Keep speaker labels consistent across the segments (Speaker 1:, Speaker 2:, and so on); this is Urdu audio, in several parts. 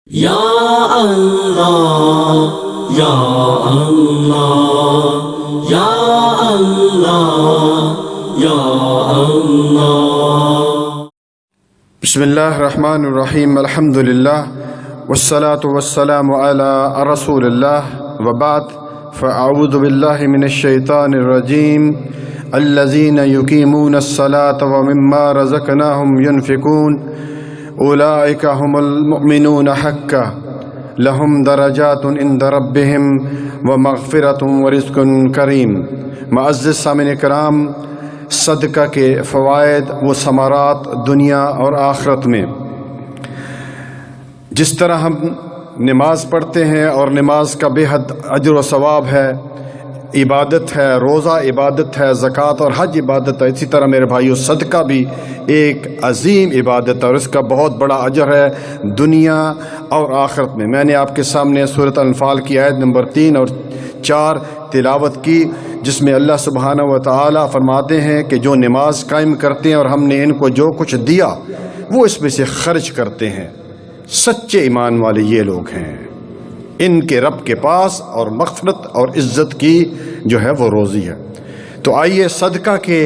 Speaker 1: یا اللہ یا اللہ یا اللہ یا اللہ۔
Speaker 2: بسم اللہ الرحمن الرحیم، الحمد للہ والصلاة والسلام علی رسول اللہ، وبعد، فاعوذ باللہ من الشیطان الرجیم۔ الذین یقیمون الصلاة ومما رزقناہم ینفقون اولئک هم المؤمنون حقا لهم درجات عند ربهم ومغفرۃ ورزق کریم۔ معزز سامعین کرام، صدقہ کے فوائد و ثمرات دنیا اور آخرت میں، جس طرح ہم نماز پڑھتے ہیں اور نماز کا بے حد اجر و ثواب ہے، عبادت ہے، روزہ عبادت ہے، زکوٰۃ اور حج عبادت ہے، اسی طرح میرے بھائیو صدقہ بھی ایک عظیم عبادت ہے اور اس کا بہت بڑا اجر ہے دنیا اور آخرت میں۔ میں نے آپ کے سامنے سورۃ الانفال کی آیت نمبر 3 اور 4 تلاوت کی، جس میں اللہ سبحانہ و تعالی فرماتے ہیں کہ جو نماز قائم کرتے ہیں اور ہم نے ان کو جو کچھ دیا وہ اس میں سے خرچ کرتے ہیں، سچے ایمان والے یہ لوگ ہیں، ان کے رب کے پاس اور مغفرت اور عزت کی جو ہے وہ روزی ہے۔ تو آئیے صدقہ کے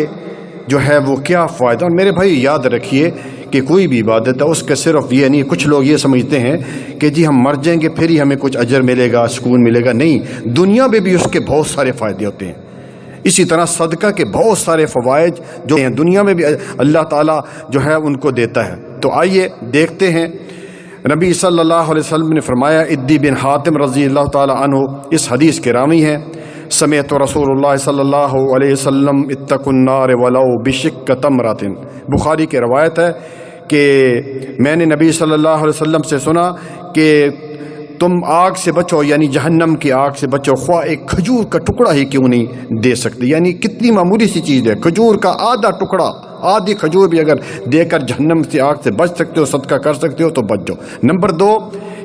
Speaker 2: جو ہے وہ کیا فائدہ، اور میرے بھائی یاد رکھیے کہ کوئی بھی عبادت ہے اس کا صرف یہ نہیں، کچھ لوگ یہ سمجھتے ہیں کہ جی ہم مر جائیں گے پھر ہی ہمیں کچھ اجر ملے گا، سکون ملے گا، نہیں، دنیا میں بھی اس کے بہت سارے فائدے ہوتے ہیں۔ اسی طرح صدقہ کے بہت سارے فوائد جو ہیں دنیا میں بھی اللہ تعالیٰ جو ہے ان کو دیتا ہے۔ تو آئیے دیکھتے ہیں، نبی صلی اللہ علیہ وسلم نے فرمایا، عدی بن حاتم رضی اللہ تعالی عنہ اس حدیث کے راوی ہیں، سمعت رسول اللہ صلی اللہ علیہ وسلم اتقوا النار ولو بشق تمرۃ۔ بخاری کی روایت ہے کہ میں نے نبی صلی اللہ علیہ وسلم سے سنا کہ تم آگ سے بچو، یعنی جہنم کی آگ سے بچو، خواہ ایک کھجور کا ٹکڑا ہی کیوں نہیں دے سکتے، یعنی کتنی معمولی سی چیز ہے، کھجور کا آدھا ٹکڑا، آدھی کھجور بھی اگر دے کر جہنم سے آگ سے بچ سکتے ہو، صدقہ کر سکتے ہو تو بچ جاؤ۔ نمبر 2،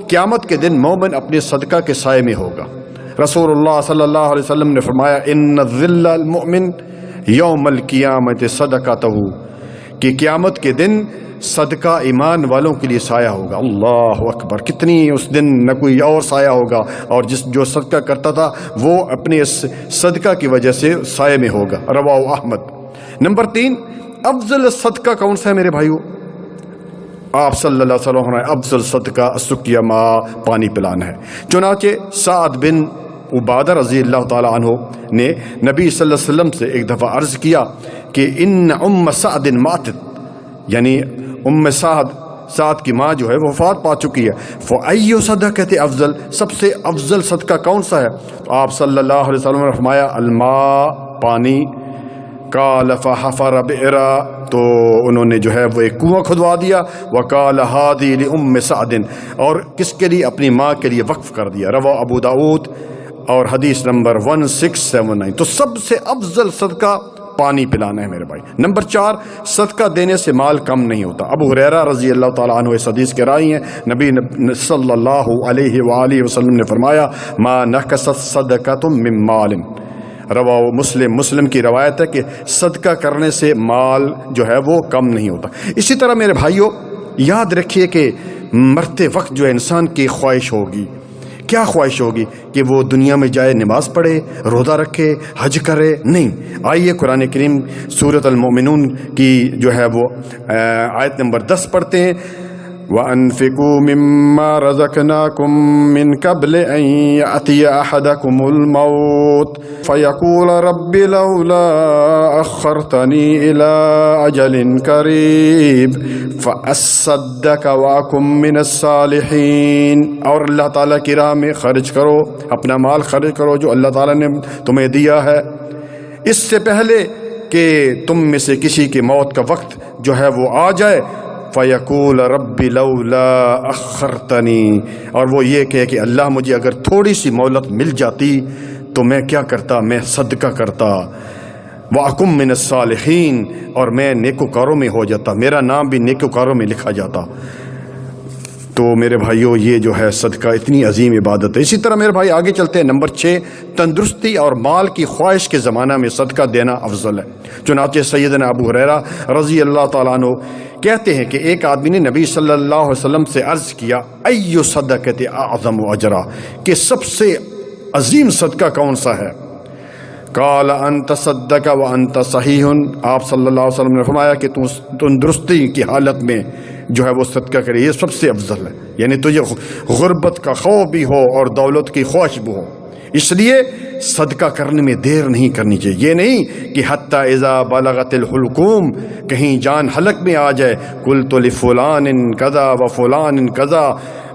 Speaker 2: قیامت کے دن مومن اپنے صدقہ کے سائے میں ہوگا۔ رسول اللہ صلی اللہ علیہ وسلم نے فرمایا، ان ظل المؤمن یوم القیامت صدقتہ، کہ قیامت کے دن صدقہ ایمان والوں کے لیے سایہ ہوگا۔ اللہ اکبر، کتنی اس دن نہ کوئی اور سایہ ہوگا، اور جو صدقہ کرتا تھا وہ اپنے اس صدقہ کی وجہ سے سائے میں ہوگا۔ رواہ احمد۔ نمبر 3، افضل صدقہ کون سا ہے میرے بھائیو؟ آپ صلی اللہ علیہ وسلم نے افضل صدقہ سقیا ماء، پانی پلانا ہے۔ چنانچہ سعد بن عبادہ رضی اللہ تعالی عنہ نے نبی صلی اللہ علیہ وسلم سے ایک دفعہ عرض کیا کہ ان ام سعد ماتت، یعنی ام سعد کی ماں جو ہے وہ وفات پا چکی ہے، فَأَيُّ صَدَقَةٍ افضل، سب سے افضل صدقہ کون سا ہے؟ تو آپ صلی اللہ علیہ وسلم نے فرمایا، الماء، پانی۔ قال فحفر بئرا، تو انہوں نے جو ہے وہ ایک کنواں کھدوا دیا، وقال ہادی لأم سعد، اور کس کے لیے؟ اپنی ماں کے لیے وقف کر دیا۔ رواہ ابو داؤد اور حدیث نمبر 1679۔ تو سب سے افضل صدقہ پانی پلانا ہے میرے بھائی۔ نمبر 4، صدقہ دینے سے مال کم نہیں ہوتا۔ ابو ہریرہ رضی اللہ تعالیٰ عنہ اس حدیث کے راوی ہیں، نبی صلی اللہ علیہ وآلہ وسلم نے فرمایا، ما نقصت صدقۃ من مال، رواہ مسلم کی روایت ہے کہ صدقہ کرنے سے مال جو ہے وہ کم نہیں ہوتا۔ اسی طرح میرے بھائیوں یاد رکھیے کہ مرتے وقت جو انسان کی خواہش ہوگی، کیا خواہش ہوگی؟ کہ وہ دنیا میں جائے، نماز پڑھے، روزہ رکھے، حج کرے؟ نہیں۔ آئیے قرآن کریم سورۃ المؤمنون کی جو ہے وہ آیت نمبر 10 پڑھتے ہیں، وَأَنفِقُوا مِمَّا رَزَقْنَاكُم مِّن قَبْلِ أَن يَأْتِيَ أَحَدَكُمُ الْمَوْتُ فَيَقُولَ رَبِّ لَوْلَا أَخَّرْتَنِي إِلَىٰ أَجَلٍ قَرِيبٍ فَأَصَّدَّقَ وَأَكُن مِّنَ الصَّالِحِينَ۔ اور اللہ تعالیٰ کی راہ میں خرچ کرو، اپنا مال خرچ کرو جو اللہ تعالیٰ نے تمہیں دیا ہے، اس سے پہلے کہ تم میں سے کسی کی موت کا وقت جو ہے وہ آ جائے۔ فَيَقُولَ رَبِّ لَوْلَا أَخَّرْتَنِي، اور وہ یہ کہے کہ اللہ مجھے اگر تھوڑی سی مہلت مل جاتی تو میں کیا کرتا، میں صدقہ کرتا، وَأَكُن مِّنَ الصَّالِحِينَ، اور میں نیکوکاروں میں ہو جاتا، میرا نام بھی نیکوکاروں میں لکھا جاتا۔ تو میرے بھائیوں یہ جو ہے صدقہ اتنی عظیم عبادت ہے۔ اسی طرح میرے بھائی آگے چلتے ہیں، نمبر 6، تندرستی اور مال کی خواہش کے زمانہ میں صدقہ دینا افضل ہے۔ چنانچہ سیدنا ابو ہریرہ رضی اللہ تعالیٰ عنہ کہتے ہیں کہ ایک آدمی نے نبی صلی اللہ علیہ وسلم سے عرض کیا ایو صدقۃ اعظم اجرا، کہ سب سے عظیم صدقہ کون سا ہے؟ قال ان تصدق وانت صحیح، آپ صلی اللہ علیہ وسلم نے فرمایا کہ تم درستی کی حالت میں جو ہے وہ صدقہ کرے، یہ سب سے افضل ہے، یعنی تجھے غربت کا خوف بھی ہو اور دولت کی خواہش بھی ہو، اس لیے صدقہ کرنے میں دیر نہیں کرنی چاہیے۔ یہ نہیں کہ حتی اذا بلغت الحلقوم، کہیں جان حلق میں آ جائے، قلت لفلان کذا وفلان کذا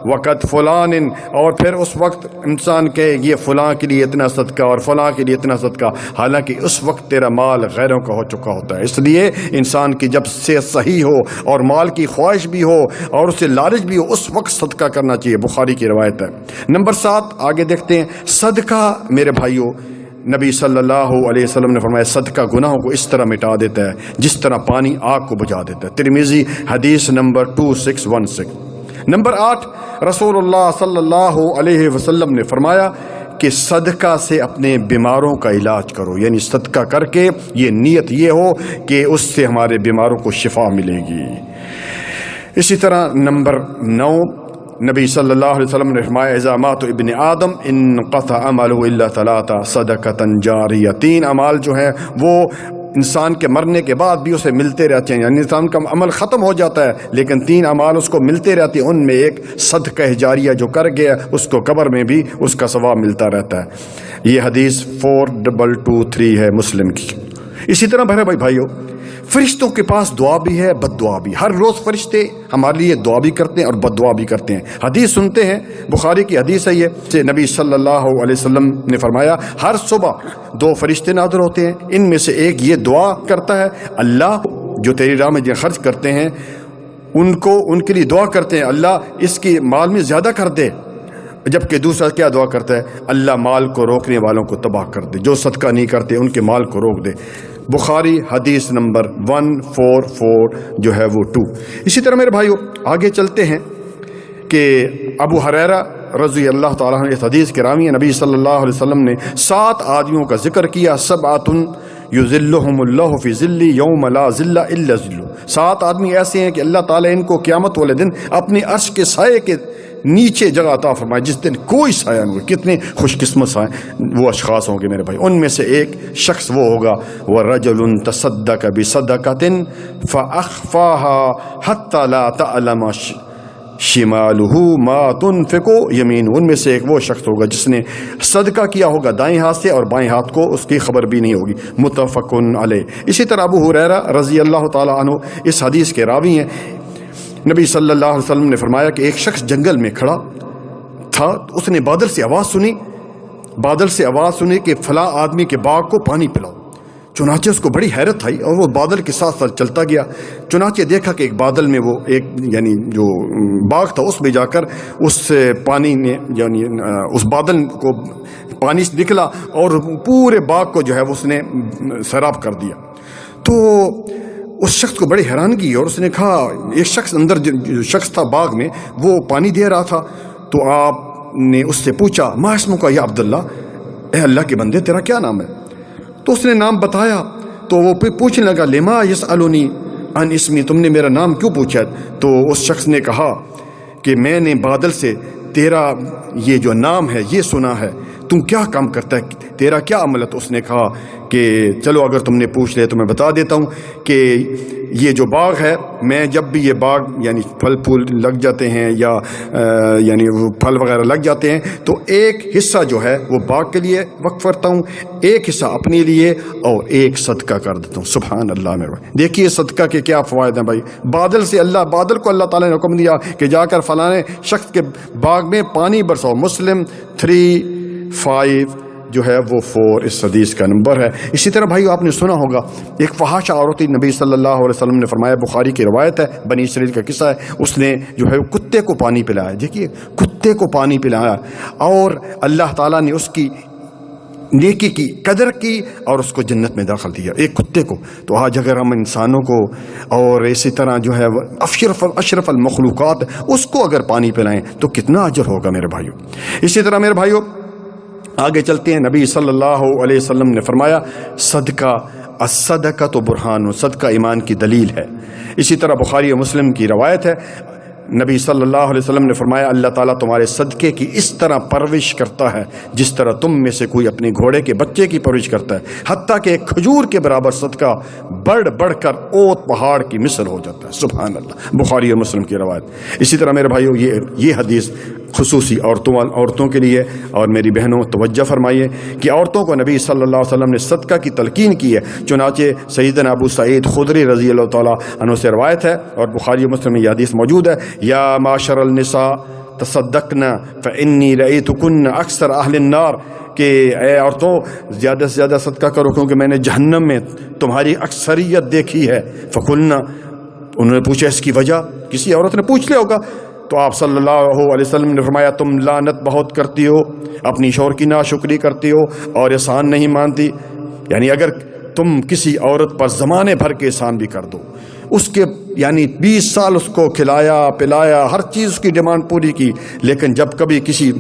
Speaker 2: وقت فلان، اور پھر اس وقت انسان کہے یہ فلاں کے لیے اتنا صدقہ اور فلاں کے لیے اتنا صدقہ، حالانکہ اس وقت تیرا مال غیروں کا ہو چکا ہوتا ہے۔ اس لیے انسان کی جب صحت صحیح ہو اور مال کی خواہش بھی ہو اور اسے لالچ بھی ہو، اس وقت صدقہ کرنا چاہیے، بخاری کی روایت ہے۔ نمبر 7 آگے دیکھتے ہیں، صدقہ میرے بھائیوں نبی صلی اللہ علیہ وسلم نے فرمایا صدقہ گناہوں کو اس طرح مٹا دیتا ہے جس طرح پانی آگ کو بجھا دیتا ہے، ترمذی حدیث نمبر 2616۔ نمبر 8 رسول اللہ صلی اللہ علیہ وسلم نے فرمایا کہ صدقہ سے اپنے بیماروں کا علاج کرو، یعنی صدقہ کر کے یہ نیت یہ ہو کہ اس سے ہمارے بیماروں کو شفا ملے گی۔ اسی طرح نمبر 9 نبی صلی اللہ علیہ وسلم نے فرمایا اذا مات ابن آدم انقطع عمله الا 3 صدقۃ جاریہ، 3 اعمال جو ہیں وہ انسان کے مرنے کے بعد بھی اسے ملتے رہتے ہیں، یعنی انسان کا عمل ختم ہو جاتا ہے لیکن 3 اعمال اس کو ملتے رہتے ہیں، ان میں ایک صدقہ جاریہ جو کر گیا اس کو قبر میں بھی اس کا ثواب ملتا رہتا ہے۔ یہ حدیث 4223 ہے مسلم کی۔ اسی طرح بھائیوں فرشتوں کے پاس دعا بھی ہے، بد دعا بھی۔ ہر روز فرشتے ہمارے لیے دعا بھی کرتے ہیں اور بد دعا بھی کرتے ہیں۔ حدیث سنتے ہیں، بخاری کی حدیث ہے یہ، نبی صلی اللہ علیہ وسلم نے فرمایا ہر صبح 2 فرشتے نازل ہوتے ہیں، ان میں سے ایک یہ دعا کرتا ہے اللہ جو تیری راہ میں جو خرچ کرتے ہیں ان کے لیے دعا کرتے ہیں اللہ اس کی مال میں زیادہ کر دے، جبکہ دوسرا کیا دعا کرتا ہے اللہ مال کو روکنے والوں کو تباہ کر دے، جو صدقہ نہیں کرتے ان کے مال کو روک دے۔ بخاری حدیث نمبر 144 جو ہے وہ 2۔ اسی طرح میرے بھائیو آگے چلتے ہیں کہ ابو ہریرہ رضی اللہ تعالیٰ عنہ اس حدیث کے راوی ہیں، نبی صلی اللہ علیہ وسلم نے 7 آدمیوں کا ذکر کیا، 7 یظلہم اللہ فی ظل یوم لا ظل الا ظلہ، 7 آدمی ایسے ہیں کہ اللہ تعالیٰ ان کو قیامت والے دن اپنے عرش کے سائے کے نیچے جگہ عطا فرمائے جس دن کوئی سایہ نہیں ہوگا۔ کتنے خوش قسمت سائے وہ اشخاص ہوں گے میرے بھائی، ان میں سے ایک شخص وہ ہوگا وَرَجُلٌ تَصَدَّقَ بِصَدَقَةٍ فَأَخْفَاهَا حَتَّى لَا تَعْلَمَ شِمَالُهُ مَا تُنْفِقُ يَمِينُهُ، ان میں سے ایک وہ شخص ہوگا جس نے صدقہ کیا ہوگا دائیں ہاتھ سے اور بائیں ہاتھ کو اس کی خبر بھی نہیں ہوگی، متفق علیہ۔ اسی طرح ابو ہریرہ رضی اللہ تعالیٰ عنہ اس حدیث کے راوی ہیں، نبی صلی اللہ علیہ وسلم نے فرمایا کہ ایک شخص جنگل میں کھڑا تھا، اس نے بادل سے آواز سنی کہ فلاں آدمی کے باغ کو پانی پلاؤ، چنانچہ اس کو بڑی حیرت آئی اور وہ بادل کے ساتھ ساتھ چلتا گیا، چنانچہ دیکھا کہ ایک بادل میں وہ ایک یعنی جو باغ تھا اس میں جا کر اس پانی نے یعنی اس بادل کو پانی سے نکلا اور پورے باغ کو جو ہے اس نے سیراب کر دیا۔ تو اس شخص کو بڑی حیرانگی اور اس نے کہا، ایک شخص اندر جو شخص تھا باغ میں وہ پانی دے رہا تھا، تو آپ نے اس سے پوچھا ما اسمک یا عبداللہ، اے اللہ کے بندے تیرا کیا نام ہے؟ تو اس نے نام بتایا، تو وہ پوچھنے لگا لما یسألونی عن اسمی، تم نے میرا نام کیوں پوچھا؟ تو اس شخص نے کہا کہ میں نے بادل سے تیرا یہ جو نام ہے یہ سنا ہے، تم کیا کام کرتا ہے، تیرا کیا عمل ہے؟ تو اس نے کہا کہ چلو اگر تم نے پوچھ لیا تو میں بتا دیتا ہوں کہ یہ جو باغ ہے، میں جب بھی یہ باغ یعنی پھل پھول لگ جاتے ہیں یا یعنی پھل وغیرہ لگ جاتے ہیں تو ایک حصہ جو ہے وہ باغ کے لیے وقف کرتا ہوں، ایک حصہ اپنے لیے اور ایک صدقہ کر دیتا ہوں۔ سبحان اللہ میرے، دیکھیے صدقہ کے کیا فوائد ہیں بھائی۔ بادل کو اللہ تعالیٰ نے حکم دیا کہ جا کر فلانے شخص کے باغ میں پانی برساؤ، مسلم 35 جو ہے وہ 4 اس حدیث کا نمبر ہے۔ اسی طرح بھائیو آپ نے سنا ہوگا ایک فحاشہ عورت نبی صلی اللہ علیہ وسلم نے فرمایا، بخاری کی روایت ہے، بنی اسرائیل کا قصہ ہے، اس نے جو ہے کتے کو پانی پلایا، دیکھیے کتے کو پانی پلایا اور اللہ تعالیٰ نے اس کی نیکی کی قدر کی اور اس کو جنت میں داخل دیا، ایک کتے کو۔ تو آج اگر ہم انسانوں کو اور اسی طرح جو ہے اشرف المخلوقات اس کو اگر پانی پلائیں تو کتنا اجر ہوگا میرے بھائیو۔ اسی طرح میرے بھائیو آگے چلتے ہیں، نبی صلی اللہ علیہ وسلم نے فرمایا صدقہ الصدقہ تو برہان، صدقہ ایمان کی دلیل ہے۔ اسی طرح بخاری و مسلم کی روایت ہے، نبی صلی اللہ علیہ وسلم نے فرمایا اللہ تعالیٰ تمہارے صدقے کی اس طرح پرورش کرتا ہے جس طرح تم میں سے کوئی اپنے گھوڑے کے بچے کی پرورش کرتا ہے، حتیٰ کہ ایک کھجور کے برابر صدقہ بڑھ بڑھ کر اوت پہاڑ کی مثل ہو جاتا ہے۔ سبحان اللہ، بخاری و مسلم کی روایت۔ اسی طرح میرے بھائیو یہ حدیث خصوصی عورتوں کے لیے، اور میری بہنوں توجہ فرمائیے کہ عورتوں کو نبی صلی اللہ علیہ وسلم نے صدقہ کی تلقین کی ہے، چنانچہ سیدنا ابو سعید خدری رضی اللہ تعالیٰ عنہ سے روایت ہے اور بخاری و مسلم میں یہ حدیث موجود ہے، یا معاشر النساء تصدقنا فانی رأیتکن اکثر اہل النار، کہ اے عورتوں زیادہ سے زیادہ صدقہ کرو کیونکہ میں نے جہنم میں تمہاری اکثریت دیکھی ہے۔ فقلنا، انہوں نے پوچھا اس کی وجہ، کسی عورت نے پوچھ لیا ہوگا، تو آپ صلی اللہ علیہ وسلم نے فرمایا تم لعنت بہت کرتی ہو، اپنی شوہر کی ناشکری کرتی ہو اور احسان نہیں مانتی۔ یعنی اگر تم کسی عورت پر زمانے بھر کے احسان بھی کر دو، اس کے یعنی 20 سال اس کو کھلایا پلایا، ہر چیز اس کی ڈیمانڈ پوری کی، لیکن جب کبھی کسی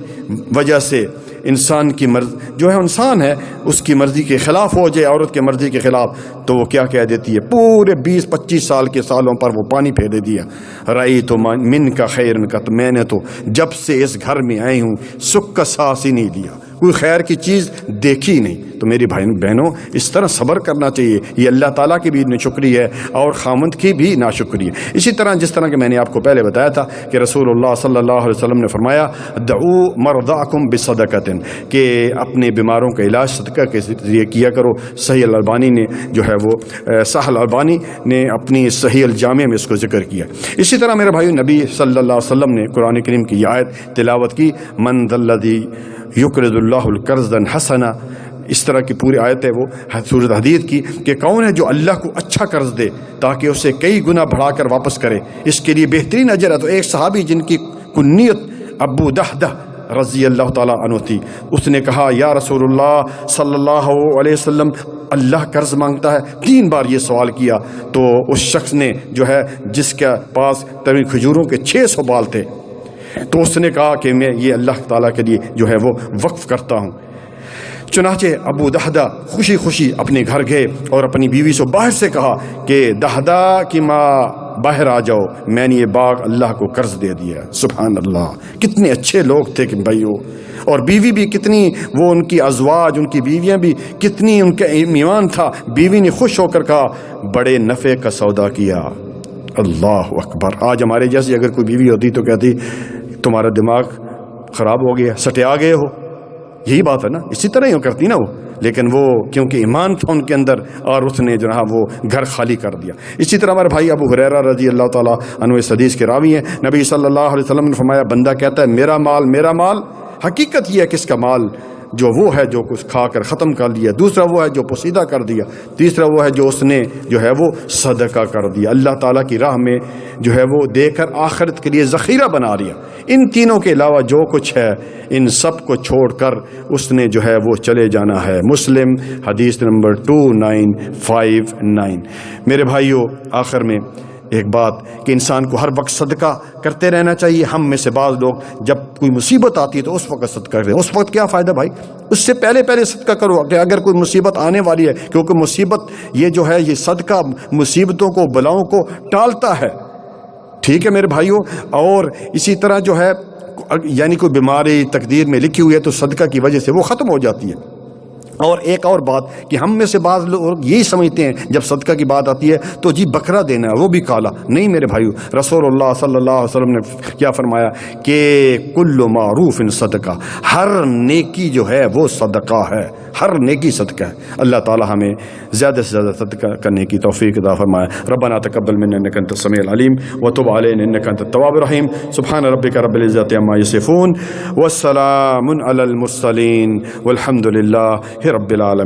Speaker 2: وجہ سے انسان کی جو ہے انسان ہے اس کی مرضی کے خلاف ہو جائے، عورت کی مرضی کے خلاف، تو وہ کیا کہہ دیتی ہے، پورے 20-25 سال کے سالوں پر وہ پانی پھیر دیا، رئی تو من کا خیر کا، تو میں نے تو جب سے اس گھر میں آئی ہوں سکھ کا سانس ہی نہیں لیا، کوئی خیر کی چیز دیکھی نہیں۔ تو میری بہنوں اس طرح صبر کرنا چاہیے، یہ اللہ تعالیٰ کی بھی ناشکری ہے اور خامند کی بھی ناشکری ہے۔ اسی طرح جس طرح کہ میں نے آپ کو پہلے بتایا تھا کہ رسول اللہ صلی اللہ علیہ وسلم نے فرمایا دعو مرضاکم بصدقۃ، کہ اپنے بیماروں کا علاج صدقہ کے ذریعے کیا کرو۔ صحیح الالبانی نے جو ہے وہ سہل البانی نے اپنی صحیح الجامع میں اس کو ذکر کیا۔ اسی طرح میرے بھائی نبی صلی اللہ علیہ وسلم نے قرآن کریم کی یہ آیت تلاوت کی، من ذا الذی یقرض اللہ قرضا حسنا، اس طرح کی پوری آیت ہے وہ سورۃ حدید کی، کہ کون ہے جو اللہ کو اچھا قرض دے تاکہ اسے کئی گنا بڑھا کر واپس کرے، اس کے لیے بہترین اجر ہے۔ تو ایک صحابی جن کی کنیت ابو دہدہ رضی اللہ تعالیٰ عنہ تھی، اس نے کہا یا رسول اللہ صلی اللہ علیہ وسلم اللہ قرض مانگتا ہے؟ 3 بار یہ سوال کیا، تو اس شخص نے جو ہے جس کے پاس تمہیں کھجوروں کے 600 بال تھے، تو اس نے کہا کہ میں یہ اللہ تعالیٰ کے لیے جو ہے وہ وقف کرتا ہوں۔ چنانچہ ابو دہدہ خوشی خوشی اپنے گھر گئے اور اپنی بیوی سے باہر سے کہا کہ دہدہ کی ماں باہر آ جاؤ، میں نے یہ باغ اللہ کو قرض دے دیا۔ سبحان اللہ، کتنے اچھے لوگ تھے کہ بھائیو، اور بیوی بھی کتنی، وہ ان کی ازواج، ان کی بیویاں بھی کتنی، ان کا ایمان تھا، بیوی نے خوش ہو کر کہا بڑے نفع کا سودا کیا۔ اللہ اکبر، آج ہمارے جیسی اگر کوئی بیوی ہوتی تو کہتی تمہارا دماغ خراب ہو گیا، سٹیا گئے ہو، یہی بات ہے نا، اسی طرح ہی کرتی نا وہ، لیکن وہ کیونکہ ایمان تھا ان کے اندر اور اس نے جو ہے وہ گھر خالی کر دیا۔ اسی طرح ہمارے بھائی ابو ہریرہ رضی اللہ تعالیٰ عنہ اس حدیث کے راوی ہیں، نبی صلی اللہ علیہ وسلم نے فرمایا بندہ کہتا ہے میرا مال میرا مال، حقیقت یہ ہے کہ اس کا مال جو وہ ہے جو کچھ کھا کر ختم کر دیا، دوسرا وہ ہے جو پوسیدہ کر دیا، تیسرا وہ ہے جو اس نے جو ہے وہ صدقہ کر دیا، اللہ تعالیٰ کی راہ میں جو ہے وہ دے کر آخرت کے لیے ذخیرہ بنا لیا۔ ان تینوں کے علاوہ جو کچھ ہے ان سب کو چھوڑ کر اس نے جو ہے وہ چلے جانا ہے۔ مسلم حدیث نمبر 2959۔ میرے بھائیوں، آخر میں ایک بات کہ انسان کو ہر وقت صدقہ کرتے رہنا چاہیے۔ ہم میں سے بعض لوگ جب کوئی مصیبت آتی ہے تو اس وقت صدقہ کرتے ہیں، اس وقت کیا فائدہ بھائی، اس سے پہلے صدقہ کرو کہ اگر کوئی مصیبت آنے والی ہے، کیونکہ مصیبت یہ جو ہے یہ صدقہ مصیبتوں کو بلاؤں کو ٹالتا ہے، ٹھیک ہے میرے بھائیوں۔ اور اسی طرح جو ہے یعنی کوئی بیماری تقدیر میں لکھی ہوئی ہے تو صدقہ کی وجہ سے وہ ختم ہو جاتی ہے۔ اور ایک اور بات کہ ہم میں سے بعض لوگ یہی سمجھتے ہیں جب صدقہ کی بات آتی ہے تو جی بکرا دینا ہے، وہ بھی کالا، نہیں میرے بھائیو، رسول اللہ صلی اللہ علیہ وسلم نے کیا فرمایا کہ کل معروف صدقہ، ہر نیکی جو ہے وہ صدقہ ہے، ہر نیکی صدقہ ہے۔ اللہ تعالی ہمیں زیادہ سے زیادہ صدقہ کرنے کی توفیق عطا فرمائے۔ ربنا تقبل منا انک انت السمیع العلیم وتب علینا انک انت التواب الرحیم۔ سبحان ربک رب العزۃ عما یصفون والسلام علی المرسلین والحمد للہ رب العالمین۔